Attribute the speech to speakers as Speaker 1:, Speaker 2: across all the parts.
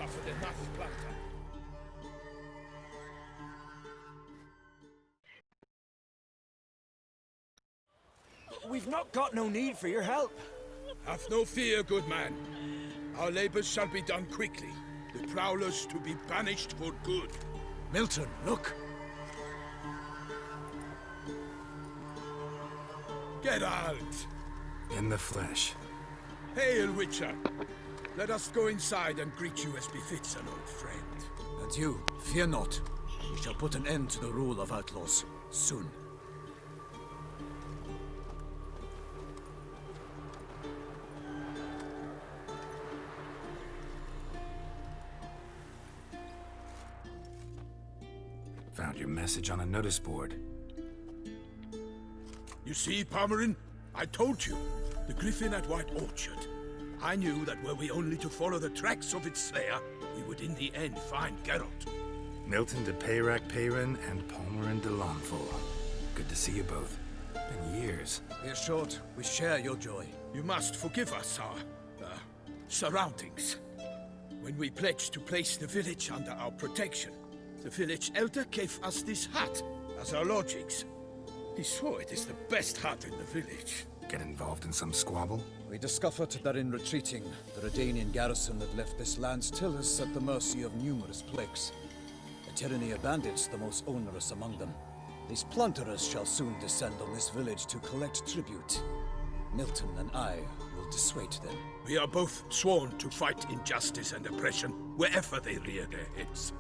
Speaker 1: suffered enough plunder.
Speaker 2: We've not got no need for your help.
Speaker 1: Have no fear, good man. Our labors shall be done quickly. The prowlers to be banished for good.
Speaker 2: Milton, look.
Speaker 1: Get out!
Speaker 3: In the flesh.
Speaker 1: Hail, Witcher! Let us go inside and greet you as befits an old friend.
Speaker 2: And you, fear not. We shall put an end to the rule of outlaws, soon.
Speaker 3: Found your message on a notice board.
Speaker 1: You see, Palmerin? I told you. The griffin at White Orchard. I knew that were we only to follow the tracks of its slayer, we would in the end find Geralt.
Speaker 3: Milton de Peyrac-Peyrin and Palmerin de Launfal. Good to see you both. Been years.
Speaker 2: Be assured, we share your joy.
Speaker 1: You must forgive us our, surroundings. When we pledged to place the village under our protection, the village elder gave us this hut as our lodgings. He swore it is the best hut in the village.
Speaker 3: Get involved in some squabble?
Speaker 2: We discovered that in retreating, the Redanian garrison that left this land still is at the mercy of numerous plagues. The tyranny of bandits the most onerous among them. These plunderers shall soon descend on this village to collect tribute. Milton and I will dissuade them.
Speaker 1: We are both sworn to fight injustice and oppression wherever they rear their heads.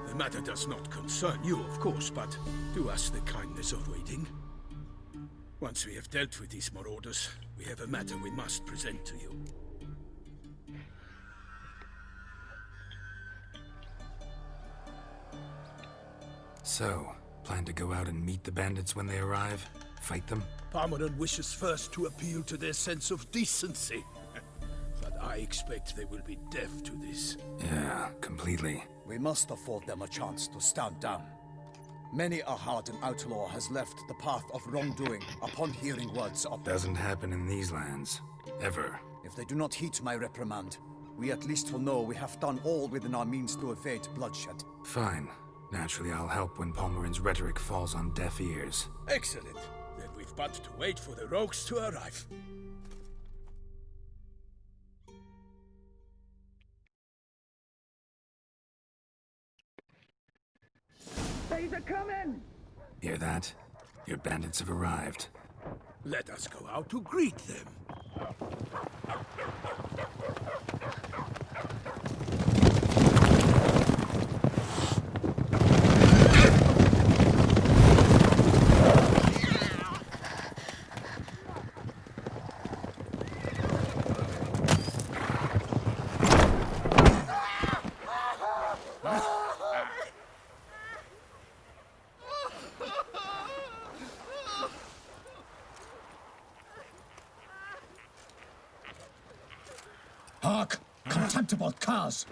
Speaker 1: The matter does not concern you, of course, but do us the kindness of waiting. Once we have dealt with these marauders, we have a matter we must present to you.
Speaker 3: So, plan to go out and meet the bandits when they arrive? Fight them?
Speaker 1: Palmerin wishes first to appeal to their sense of decency. But I expect they will be deaf to this.
Speaker 3: Yeah, completely.
Speaker 2: We must afford them a chance to stand down. Many a hardened outlaw has left the path of wrongdoing upon hearing words of...
Speaker 3: Doesn't happen in these lands. Ever.
Speaker 2: If they do not heed my reprimand, we at least will know we have done all within our means to evade bloodshed.
Speaker 3: Fine. Naturally, I'll help when Palmerin's rhetoric falls on deaf ears.
Speaker 1: Excellent. Then we've but to wait for the rogues to arrive.
Speaker 4: They's a-coming!
Speaker 3: Hear that? Your bandits have arrived.
Speaker 1: Let us go out to greet them.
Speaker 4: Hark! Contemptible curs!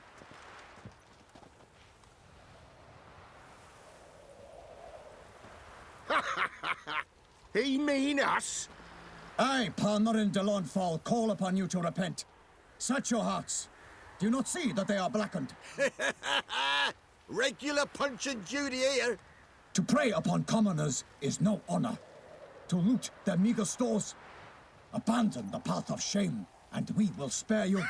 Speaker 1: He mean us?
Speaker 4: I, Palmerin de Launfal, call upon you to repent. Search your hearts. Do you not see that they are blackened?
Speaker 5: Regular punch and duty here.
Speaker 4: To prey upon commoners is no honor. To loot their meager stores, abandon the path of shame, and we will spare you.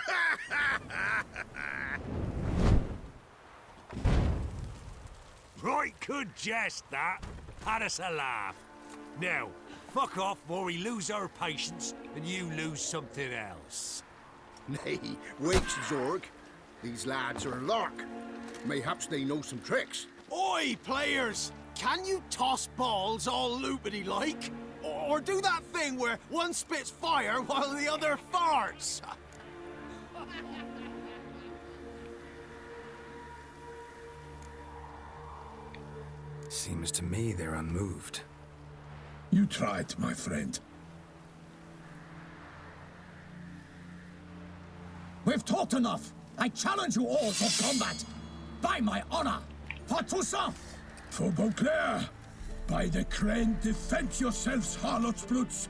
Speaker 6: Right good jest, that. Had us a laugh. Now, fuck off before we lose our patience and you lose something else.
Speaker 5: Nay, wait, Zorg. These lads are lark. Mayhaps they know some tricks.
Speaker 7: Oi, players! Can you toss balls all loopity-like? Or do that thing where one spits fire while the other farts?
Speaker 3: Seems to me they're unmoved.
Speaker 4: You tried, my friend. We've talked enough. I challenge you all to combat. By my honor. For Toussaint. For Beauclair. By the crane, defend yourselves, harlots brutes.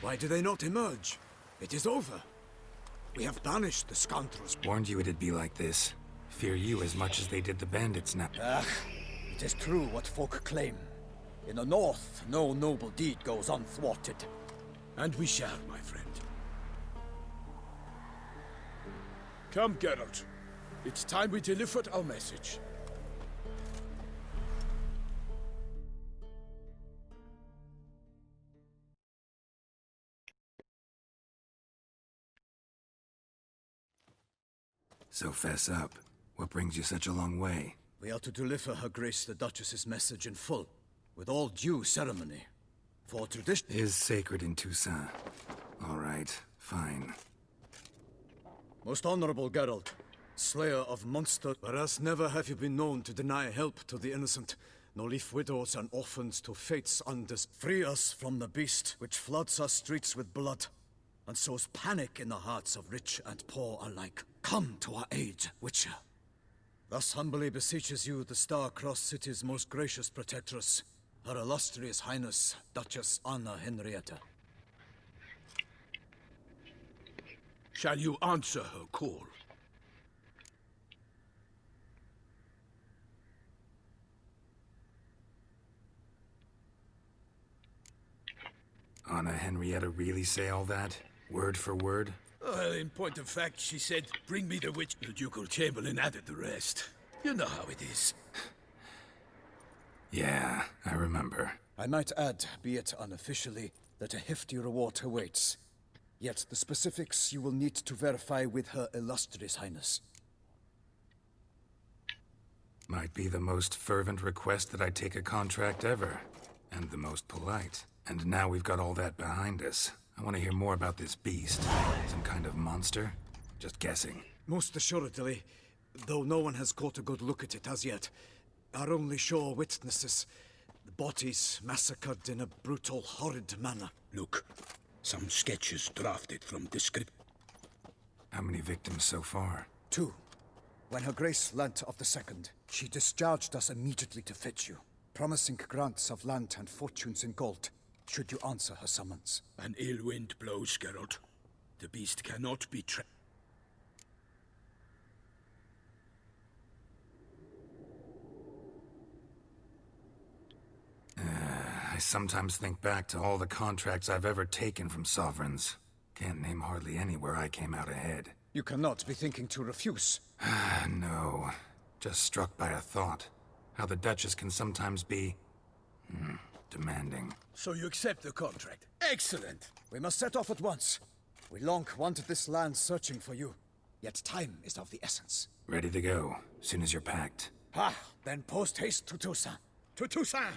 Speaker 2: Why do they not emerge? It is over. We have banished the scoundrels.
Speaker 3: Warned you it'd be like this. Fear you as much as they did the bandits now.
Speaker 2: It is true what folk claim. In the north, no noble deed goes unthwarted.
Speaker 1: And we shall, my friend. Come, Geralt. It's time we delivered our message.
Speaker 3: So fess up. What brings you such a long way?
Speaker 2: We are to deliver Her Grace the Duchess's message in full, with all due ceremony. For tradition
Speaker 3: Is sacred in Toussaint. All right, fine.
Speaker 2: Most honorable Geralt, slayer of monsters, whereas never have you been known to deny help to the innocent, nor leave widows and orphans to fate's undes. Free us from the beast which floods our streets with blood, and sows panic in the hearts of rich and poor alike. Come to our aid, Witcher. Thus humbly beseeches you the Star-Crossed City's most gracious protectress, Her Illustrious Highness, Duchess Anna Henrietta.
Speaker 1: Shall you answer her call?
Speaker 3: Anna Henrietta really say all that? Word for word?
Speaker 1: Well, in point of fact, she said, bring me the witch. The Ducal Chamberlain added the rest. You know how it is.
Speaker 3: Yeah, I remember.
Speaker 2: I might add, be it unofficially, that a hefty reward awaits. Yet the specifics you will need to verify with Her Illustrious Highness.
Speaker 3: Might be the most fervent request that I take a contract ever. And the most polite. And now we've got all that behind us. I want to hear more about this beast. Some kind of monster? Just guessing.
Speaker 2: Most assuredly, though no one has caught a good look at it as yet. Our only sure witnesses, the bodies massacred in a brutal, horrid manner.
Speaker 1: Look, some sketches drafted from the script.
Speaker 3: How many victims so far?
Speaker 2: 2. When Her Grace learnt of the second, she discharged us immediately to fetch you, promising grants of land and fortunes in gold, should you answer her summons.
Speaker 1: An ill wind blows, Geralt. The beast cannot be trapped.
Speaker 3: I sometimes think back to all the contracts I've ever taken from sovereigns. Can't name hardly any where I came out ahead.
Speaker 2: You cannot be thinking to refuse.
Speaker 3: No. Just struck by a thought. How the Duchess can sometimes be... demanding.
Speaker 1: So you accept the contract. Excellent!
Speaker 2: We must set off at once. We long wanted this land searching for you. Yet time is of the essence.
Speaker 3: Ready to go, soon as you're packed.
Speaker 2: Then post haste to Toussaint.
Speaker 1: To Toussaint!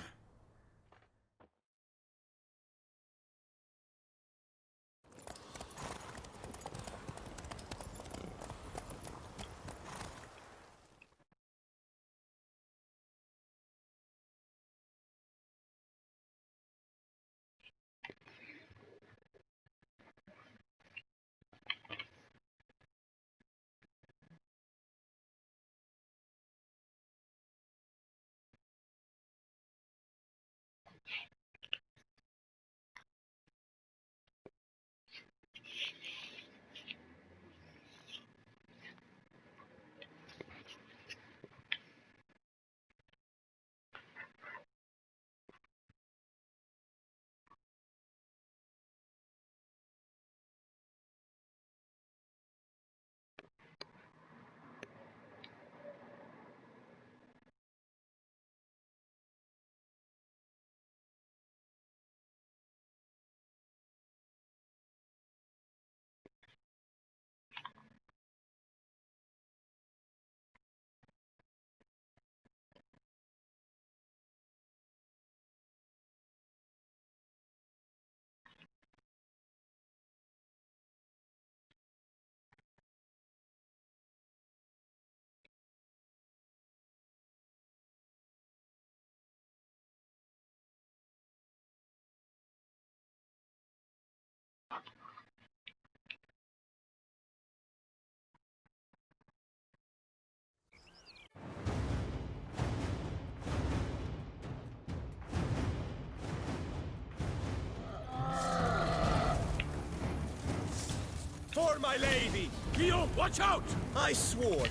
Speaker 7: for my lady!
Speaker 1: Guillaume, watch out!
Speaker 7: I swore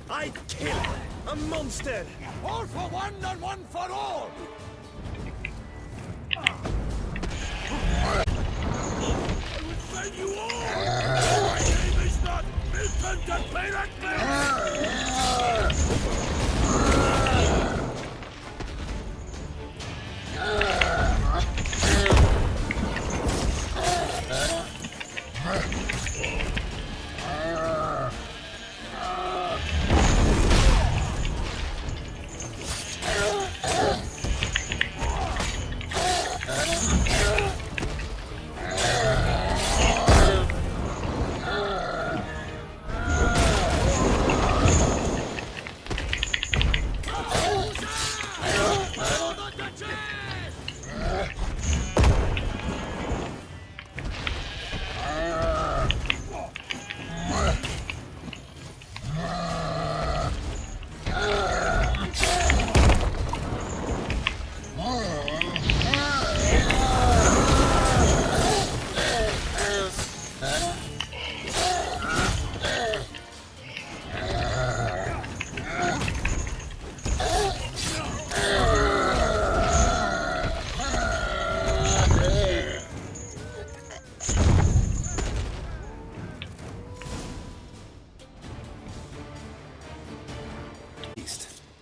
Speaker 7: I'd kill a monster!
Speaker 4: All for one and one for all!
Speaker 1: I will send you all! My name is not Milton de Pericles!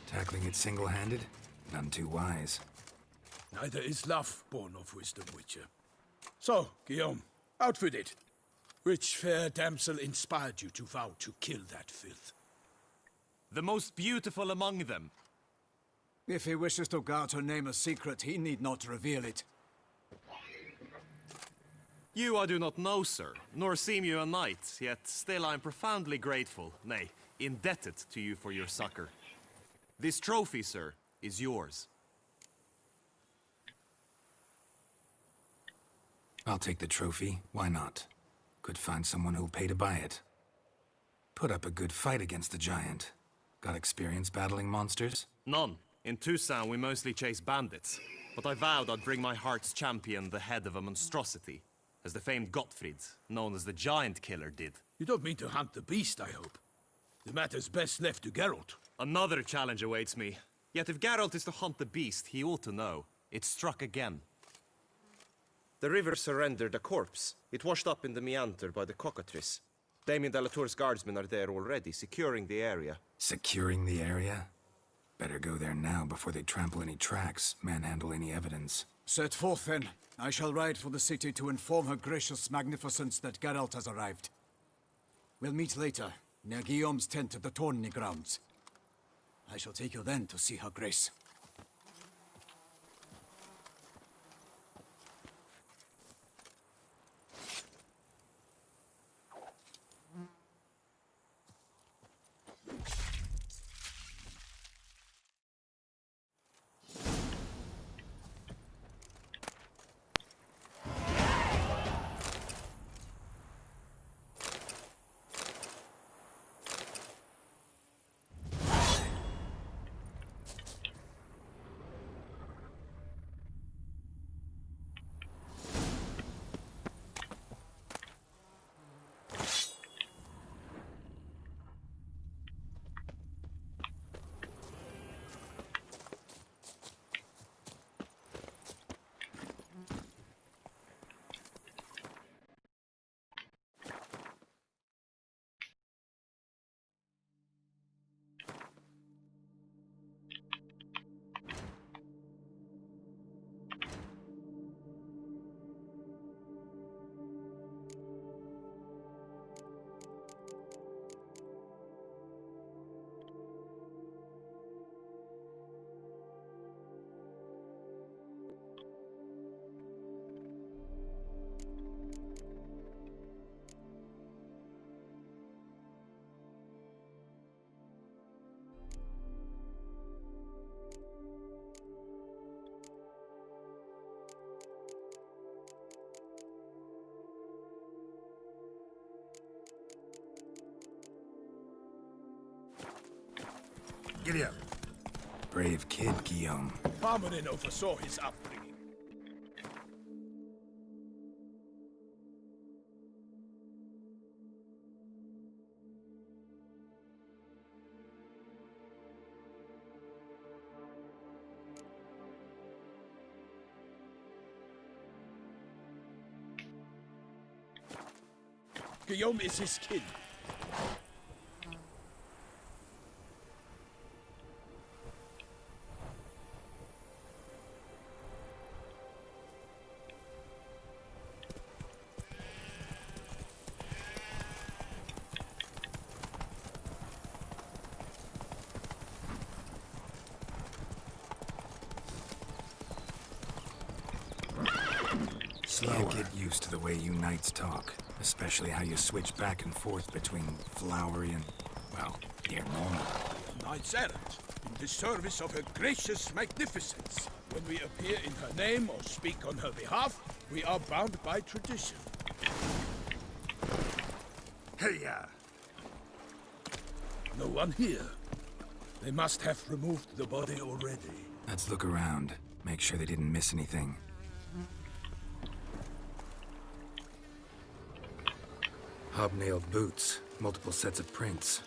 Speaker 3: Tackling it single-handed? None too wise.
Speaker 1: Neither is love born of wisdom, Witcher. So, Guillaume, out with it. Which fair damsel inspired you to vow to kill that filth?
Speaker 7: The most beautiful among them.
Speaker 2: If he wishes to guard her name a secret, he need not reveal it.
Speaker 7: You I do not know, sir, nor seem you a knight, yet still I am profoundly grateful, nay, indebted to you for your succor. This trophy, sir, is yours.
Speaker 3: I'll take the trophy. Why not? Could find someone who'll pay to buy it. Put up a good fight against the giant. Got experience battling monsters?
Speaker 7: None. In Toussaint we mostly chase bandits. But I vowed I'd bring my heart's champion the head of a monstrosity. As the famed Gottfried, known as the Giant Killer, did.
Speaker 1: You don't mean to hunt the beast, I hope. The matter's best left to Geralt.
Speaker 7: Another challenge awaits me. Yet if Geralt is to hunt the beast, he ought to know. It struck again. The river surrendered a corpse. It washed up in the meander by the cockatrice. Damien de la Tour's guardsmen are there already, securing the area.
Speaker 3: Securing the area? Better go there now before they trample any tracks, manhandle any evidence.
Speaker 2: Set forth, then. I shall ride for the city to inform her gracious magnificence that Geralt has arrived. We'll meet later, near Guillaume's tent at the tourney grounds. I shall take you then to see her grace.
Speaker 3: Giddy up. Brave kid, Guillaume.
Speaker 1: Parmanin oversaw his upbringing. Guillaume is his kin.
Speaker 3: Slower. I get used to the way you knights talk, especially how you switch back and forth between flowery and, well, near normal.
Speaker 1: Knights errant, in the service of her gracious magnificence. When we appear in her name or speak on her behalf, we are bound by tradition.
Speaker 3: Hey-ya!
Speaker 1: No one here. They must have removed the body already.
Speaker 3: Let's look around. Make sure they didn't miss anything. Hobnailed boots, multiple sets of prints.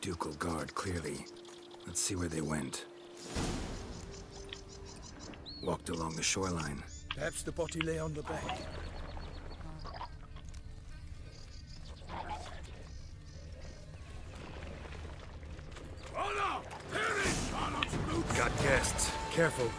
Speaker 3: Ducal guard, clearly. Let's see where they went. Walked along the shoreline.
Speaker 1: Perhaps the body lay on the bank.
Speaker 5: Honor! Here is Charlotte's boots!
Speaker 3: Got guests. Careful.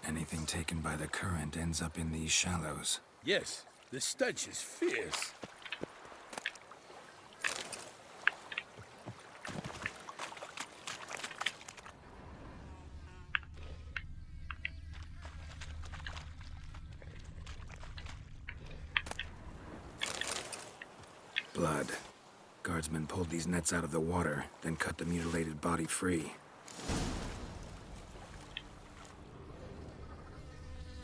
Speaker 3: Anything taken by the current ends up in these shallows.
Speaker 1: Yes, the stench is fierce.
Speaker 3: Blood. Guardsmen pulled these nets out of the water, then cut the mutilated body free.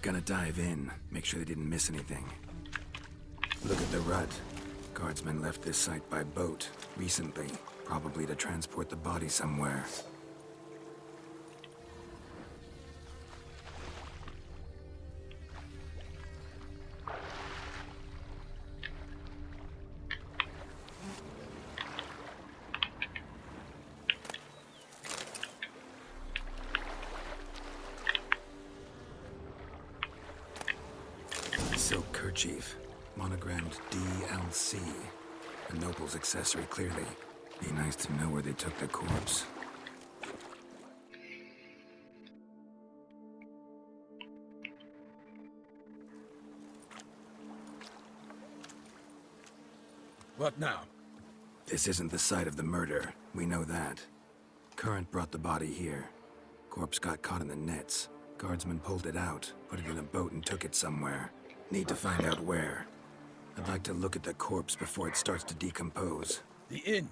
Speaker 3: Gonna dive in, make sure they didn't miss anything. Look at the rut. Guardsmen left this site by boat, recently, probably to transport the body somewhere. Silk kerchief, monogrammed DLC. A noble's accessory, clearly. Be nice to know where they took the corpse.
Speaker 1: What now?
Speaker 3: This isn't the site of the murder. We know that. Current brought the body here. Corpse got caught in the nets. Guardsmen pulled it out, put it in a boat and took it somewhere. Need to find out where. I'd like to look at the corpse before it starts to decompose.
Speaker 1: The inn.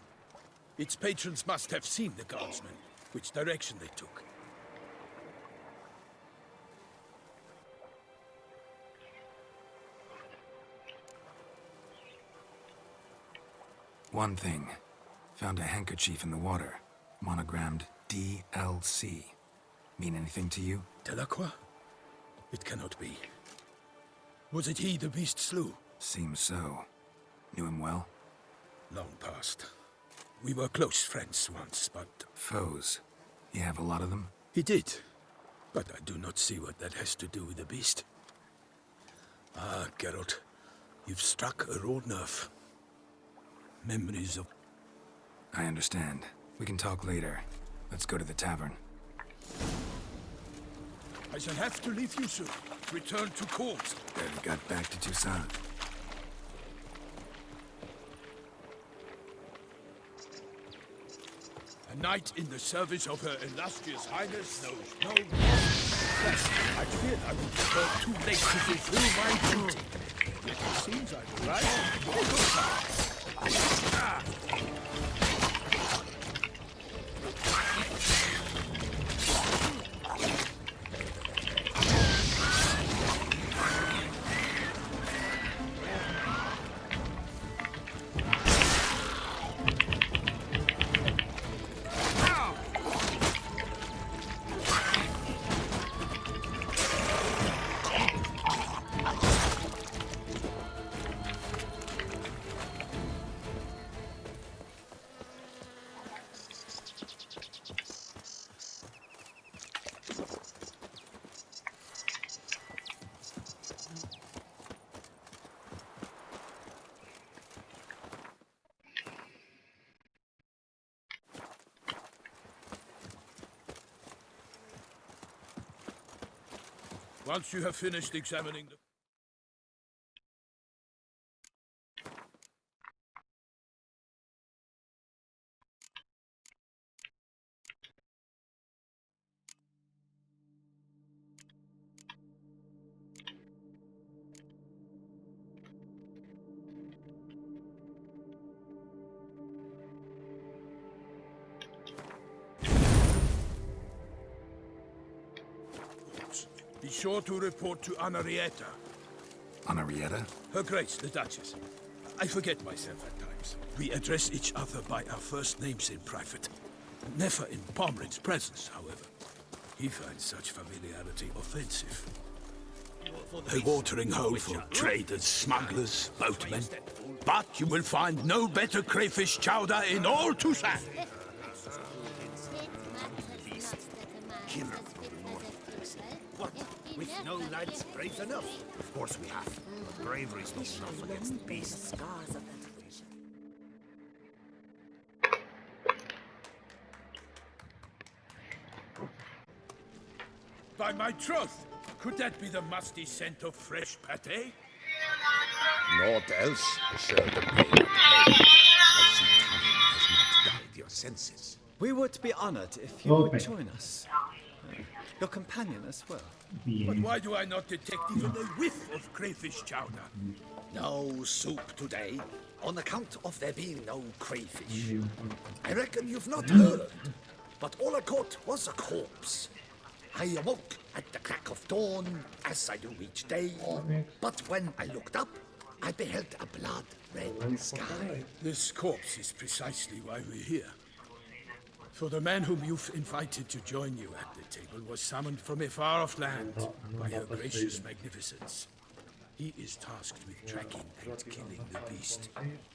Speaker 1: Its patrons must have seen the guardsmen, which direction they took.
Speaker 3: One thing. Found a handkerchief in the water. Monogrammed DLC. Mean anything to you?
Speaker 1: Delacroix? It cannot be. Was it he the beast slew?
Speaker 3: Seems so. Knew him well?
Speaker 1: Long past. We were close friends once, but...
Speaker 3: Foes. You have a lot of them?
Speaker 1: He did. But I do not see what that has to do with the beast. Ah, Geralt. You've struck a raw nerve. Memories of...
Speaker 3: I understand. We can talk later. Let's go to the tavern.
Speaker 1: I shall have to leave you soon. Return to court.
Speaker 3: Barely got back to Toussaint.
Speaker 1: A knight in the service of Her Illustrious Highness knows no more. Yes, I feared I would return too late to fulfill my duty. Yet it seems I've arrived. Once you have finished examining the... Be sure to report to Henrietta.
Speaker 3: Henrietta?
Speaker 1: Her Grace, the Duchess. I forget myself at times. We address each other by our first names in private. Never in Pomrin's presence, however. He finds such familiarity offensive. A watering hole for traders, smugglers, boatmen. But you will find no better crayfish chowder in all Toussaint.
Speaker 6: With no lads brave enough? Of course we have. But bravery's not enough against beasts.
Speaker 1: By my troth, could that be the musty scent of fresh pâté?
Speaker 8: Naught else, Sir the Payrac. I see time has not dulled your senses.
Speaker 2: We would be honored if you would join us. Your companion as well.
Speaker 1: But why do I not detect even a whiff of crayfish chowder?
Speaker 9: No soup today, on account of there being no crayfish. I reckon you've not heard, but all I caught was a corpse. I awoke at the crack of dawn, as I do each day, but when I looked up, I beheld a blood-red sky.
Speaker 1: This corpse is precisely why we're here. For the man whom you've invited to join you at the table was summoned from a far-off land by Her Gracious Magnificence. He is tasked with tracking and killing the beast.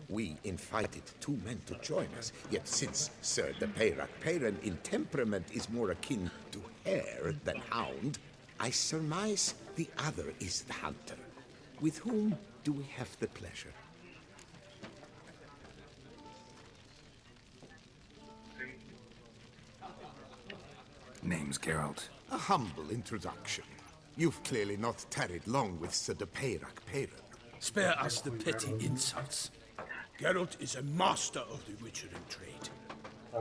Speaker 8: We invited 2 men to join us, yet since Sir the Payrac in temperament is more akin to hare than hound, I surmise the other is the hunter. With whom do we have the pleasure?
Speaker 3: Name's Geralt.
Speaker 8: A humble introduction. You've clearly not tarried long with Sir the Payrac.
Speaker 1: Spare us the petty insults. Geralt is a master of the witchering trade.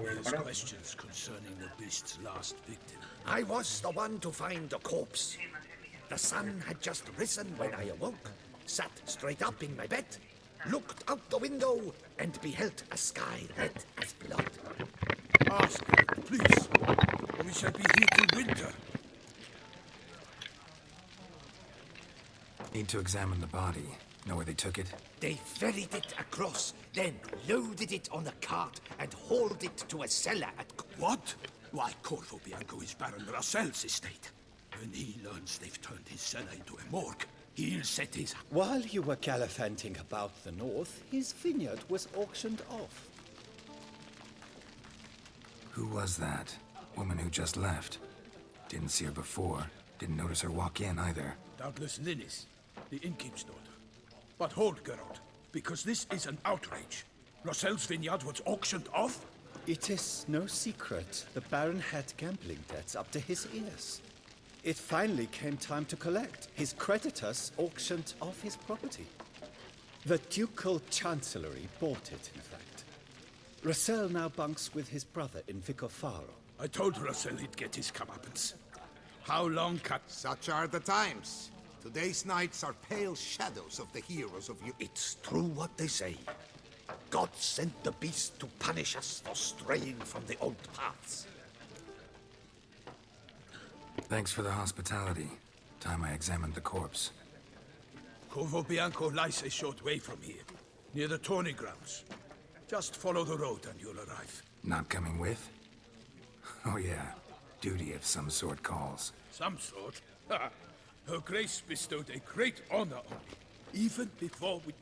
Speaker 1: He has questions concerning the beast's last victim.
Speaker 9: I was the one to find the corpse. The sun had just risen when I awoke, sat straight up in my bed, looked out the window, and beheld a sky red as blood.
Speaker 1: Ask Geralt, please. We shall be here till winter.
Speaker 3: Need to examine the body. Know where they took it?
Speaker 9: They ferried it across, then loaded it on a cart and hauled it to a cellar at...
Speaker 1: What? Why, Corvo Bianco is Baron Russell's estate. When he learns they've turned his cellar into a morgue, he'll set his...
Speaker 2: While you were gallivanting about the north, his vineyard was auctioned off.
Speaker 3: Who was that? Woman who just left. Didn't see her before. Didn't notice her walk in either.
Speaker 1: Doubtless Linnis, the innkeep's daughter. But hold, Geralt, because this is an outrage. Russell's vineyard was auctioned off?
Speaker 2: It is no secret. The Baron had gambling debts up to his ears.
Speaker 10: It finally came time to collect. His creditors auctioned off his property. The Ducal Chancellery bought it, in fact. Russell now bunks with his brother in Vicofaro.
Speaker 1: I told Russell he'd get his comeuppance. How long can...
Speaker 8: Such are the times. Today's knights are pale shadows of the heroes of you.
Speaker 9: It's true what they say. God sent the beast to punish us for straying from the old paths.
Speaker 3: Thanks for the hospitality. Time I examined the corpse.
Speaker 1: Corvo Bianco lies a short way from here, near the tourney grounds. Just follow the road and you'll arrive.
Speaker 3: Not coming with? Oh yeah, duty of some sort calls.
Speaker 1: Some sort? Her Grace bestowed a great honor on me, even before we...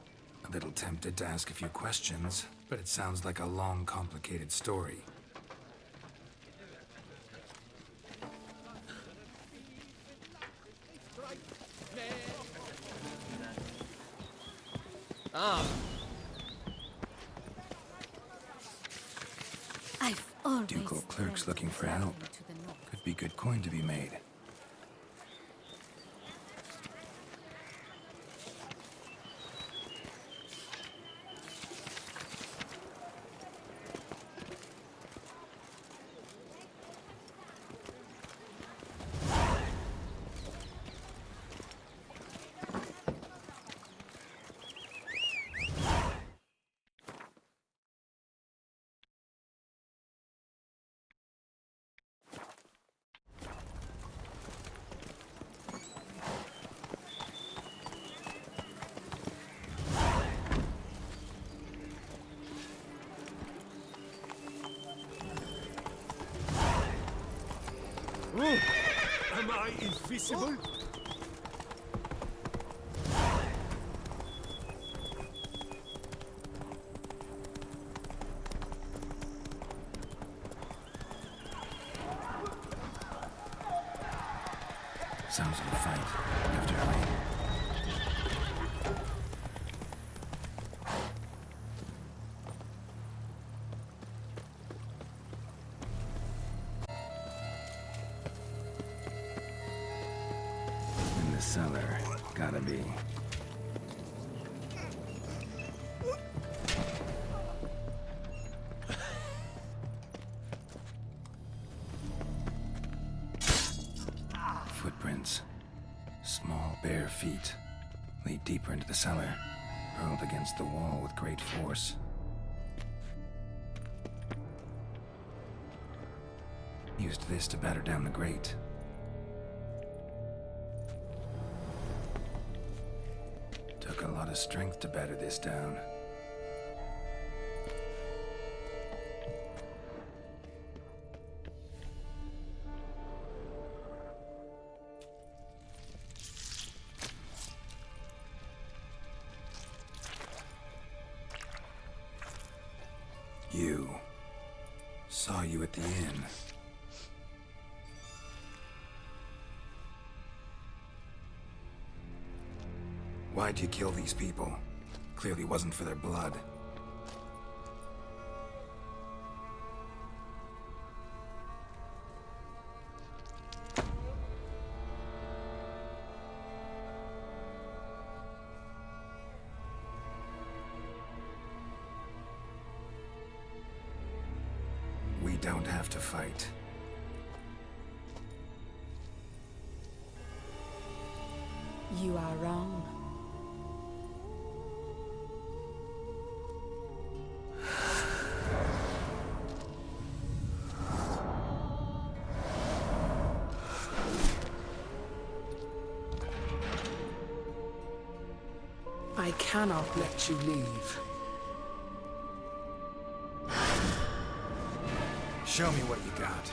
Speaker 3: A little tempted to ask a few questions, but it sounds like a long, complicated story.
Speaker 11: I've always
Speaker 3: Ducal clerks looking for help. Could be good coin to be made.
Speaker 6: Am I invisible?
Speaker 3: Sounds like a fight. Have to hurry. In the cellar. Gotta be. Footprints. Small, bare feet. Lead deeper into the cellar. Hurled against the wall with great force. Used this to batter down the grate. Took a lot of strength to batter this down. You. Saw you at the inn. Why'd you kill these people? Clearly wasn't for their blood. We don't have to fight.
Speaker 11: You are wrong.
Speaker 12: I cannot let you leave.
Speaker 3: Show me what you got.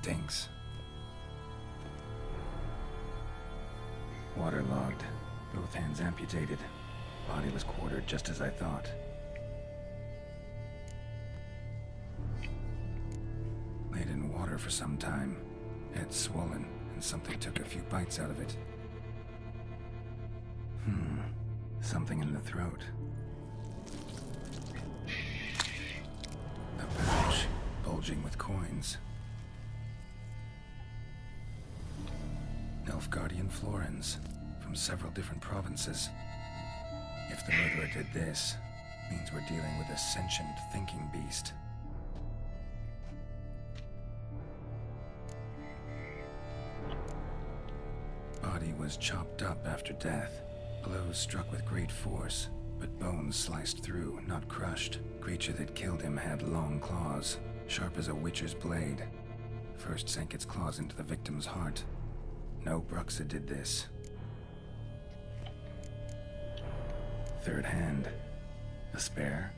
Speaker 3: stinks. Waterlogged. Both hands amputated. Body was quartered just as I thought. Laid in water for some time. Head swollen, and something took a few bites out of it. Something in the throat. A pouch, bulging with coins. Nilfgaardian florins, from several different provinces. If the murderer did this, means we're dealing with a sentient thinking beast. Body was chopped up after death. Blows struck with great force, but bones sliced through, not crushed. Creature that killed him had long claws, sharp as a witcher's blade. First sank its claws into the victim's heart. No Bruxa did this. Third hand. A spare?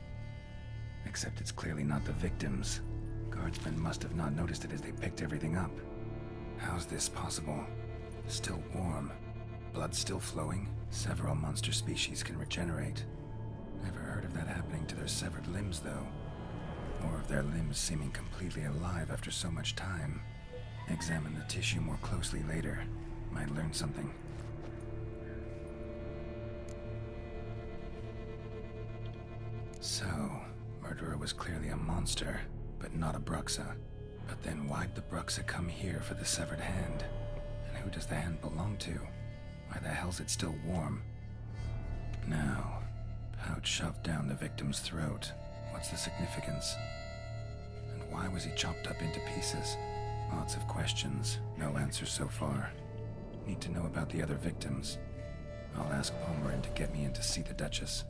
Speaker 3: Except it's clearly not the victim's. Guardsmen must have not noticed it as they picked everything up. How's this possible? Still warm. Blood still flowing? Several monster species can regenerate. Never heard of that happening to their severed limbs, though. Or of their limbs seeming completely alive after so much time. Examine the tissue more closely later. Might learn something. So, murderer was clearly a monster, but not a Bruxa. But then why'd the Bruxa come here for the severed hand? And who does the hand belong to? Why the hell's it still warm? Now, pouch shoved down the victim's throat. What's the significance? And why was he chopped up into pieces? Lots of questions, no answers so far. Need to know about the other victims. I'll ask Palmerin to get me in to see the Duchess.